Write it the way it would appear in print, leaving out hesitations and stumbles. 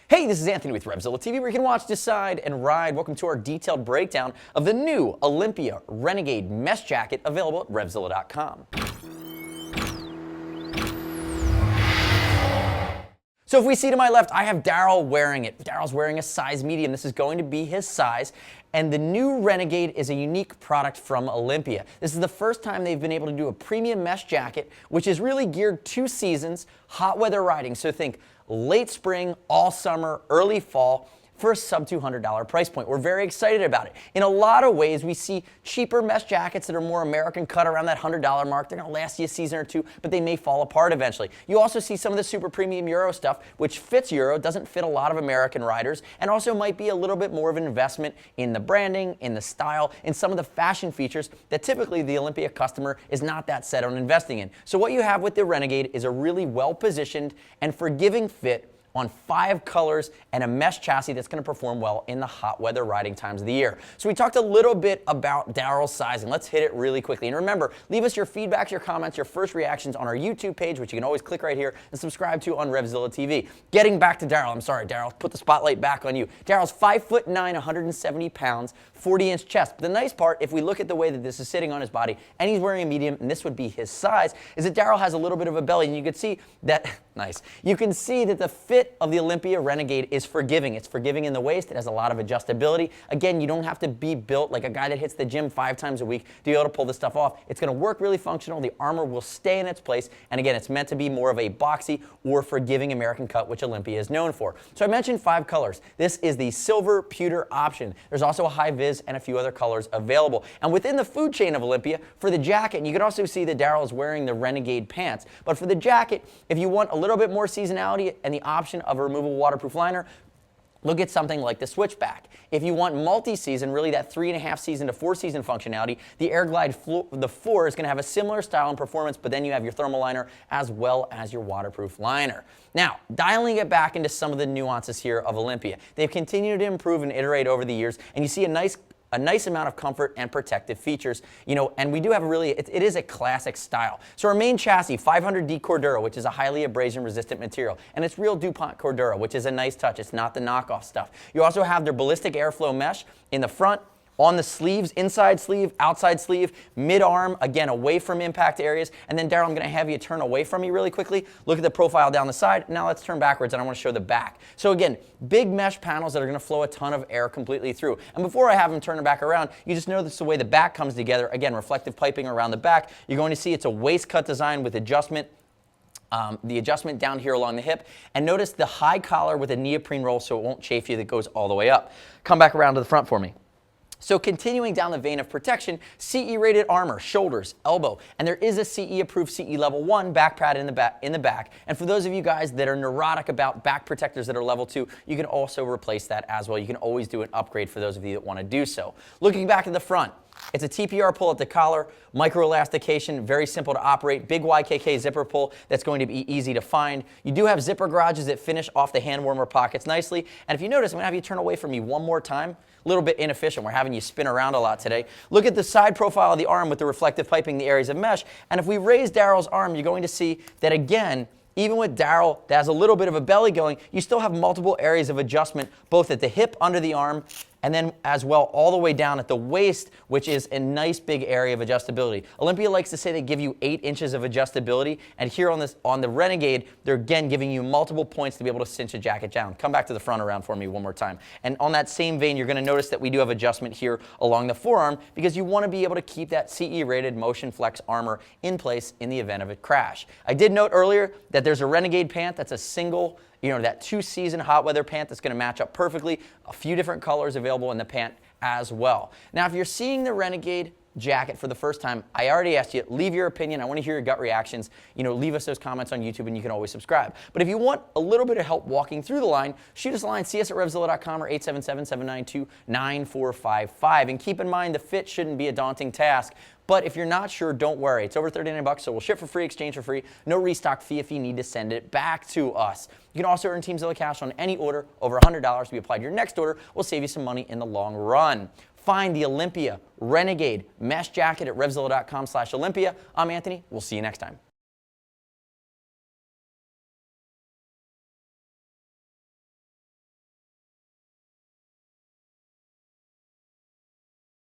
Hey, this is Anthony with RevZilla TV, where you can watch, decide, and ride. Welcome to our detailed breakdown of the new Olympia Renegade mesh jacket available at RevZilla.com. So if we see to my left, I have Daryl wearing it. Daryl's wearing a size medium. This is going to be his size. And the new Renegade is a unique product from Olympia. This is the first time they've been able to do a premium mesh jacket, which is really geared to seasons, hot weather riding. So think late spring, all summer, early fall, for a sub $200 price point. We're very excited about it. In a lot of ways, we see cheaper mesh jackets that are more American cut around that $100 mark. They're gonna last you a season or two, but they may fall apart eventually. You also see some of the super premium Euro stuff, which fits Euro, doesn't fit a lot of American riders, and also might be a little bit more of an investment in the branding, in the style, in some of the fashion features that typically the Olympia customer is not that set on investing in. So what you have with the Renegade is a really well-positioned and forgiving fit on 5 colors and a mesh chassis that's going to perform well in the hot weather riding times of the year. So we talked a little bit about Daryl's sizing. Let's hit it really quickly. And remember, leave us your feedbacks, your comments, your first reactions on our YouTube page, which you can always click right here and subscribe to on RevZilla TV. Getting back to Daryl, I'm sorry, Daryl, put the spotlight back on you. Daryl's 5'9", 170 pounds, 40-inch chest. But the nice part, if we look at the way that this is sitting on his body, and he's wearing a medium, and this would be his size, is that Daryl has a little bit of a belly, and you can see that, nice, you can see that the fit of the Olympia Renegade is forgiving. It's forgiving in the waist. It has a lot of adjustability. Again, you don't have to be built like a guy that hits the gym 5 times a week to be able to pull this stuff off. It's going to work really functional. The armor will stay in its place. And again, it's meant to be more of a boxy or forgiving American cut, which Olympia is known for. So I mentioned 5 colors. This is the silver pewter option. There's also a high vis and a few other colors available. And within the food chain of Olympia, for the jacket, and you can also see that Daryl is wearing the Renegade pants. But for the jacket, if you want a little bit more seasonality and the option of a removable waterproof liner, look at something like the Switchback. If you want multi-season, really that 3.5 season to 4 season functionality, the Airglide 4 is going to have a similar style and performance, but then you have your thermal liner as well as your waterproof liner. Now, dialing it back into some of the nuances here of Olympia. They've continued to improve and iterate over the years, and you see a nice amount of comfort and protective features, and we do have it is a classic style. So our main chassis, 500D Cordura, which is a highly abrasion resistant material, and it's real Dupont Cordura, which is a nice touch. It's not the knockoff stuff. You also have their ballistic airflow mesh in the front, on the sleeves, inside sleeve, outside sleeve, mid-arm, again, away from impact areas. And then, Daryl, I'm going to have you turn away from me really quickly. Look at the profile down the side. Now let's turn backwards, and I want to show the back. So again, big mesh panels that are going to flow a ton of air completely through. And before I have them turn it back around, you just notice the way the back comes together. Again, reflective piping around the back. You're going to see it's a waist cut design with adjustment. The adjustment down here along the hip, and notice the high collar with a neoprene roll so it won't chafe you that goes all the way up. Come back around to the front for me. So continuing down the vein of protection, CE rated armor, shoulders, elbow, and there is a CE approved CE level 1 back pad in the back. And for those of you guys that are neurotic about back protectors that are level 2, you can also replace that as well. You can always do an upgrade for those of you that want to do so. Looking back at the front, it's a TPR pull at the collar, micro elastication, very simple to operate, big YKK zipper pull that's going to be easy to find. You do have zipper garages that finish off the hand warmer pockets nicely. And if you notice, I'm going to have you turn away from me one more time. A little bit inefficient. We're having you spin around a lot today. Look at the side profile of the arm with the reflective piping, the areas of mesh. And if we raise Daryl's arm, you're going to see that again, even with Daryl that has a little bit of a belly going, you still have multiple areas of adjustment, both at the hip, under the arm, and then as well all the way down at the waist, which is a nice big area of adjustability. Olympia likes to say they give you 8 inches of adjustability, and here on the Renegade, they're again giving you multiple points to be able to cinch a jacket down. Come back to the front around for me one more time. And on that same vein, you're going to notice that we do have adjustment here along the forearm because you want to be able to keep that CE rated motion flex armor in place in the event of a crash. I did note earlier that there's a Renegade pant that's a single, that 2-season hot weather pant that's going to match up perfectly. A few different colors available in the pant as well. Now, if you're seeing the Renegade jacket for the first time, I already asked you, leave your opinion. I want to hear your gut reactions. Leave us those comments on YouTube, and you can always subscribe. But if you want a little bit of help walking through the line, shoot us a line. See us at RevZilla.com or 877-792-9455. And keep in mind, the fit shouldn't be a daunting task. But if you're not sure, don't worry. It's over $39, so we'll ship for free, exchange for free. No restock fee if you need to send it back to us. You can also earn TeamZilla cash on any order over $100 to be applied to your next order. We'll save you some money in the long run. Find the Olympia Renegade mesh jacket at RevZilla.com/Olympia. I'm Anthony. We'll see you next time.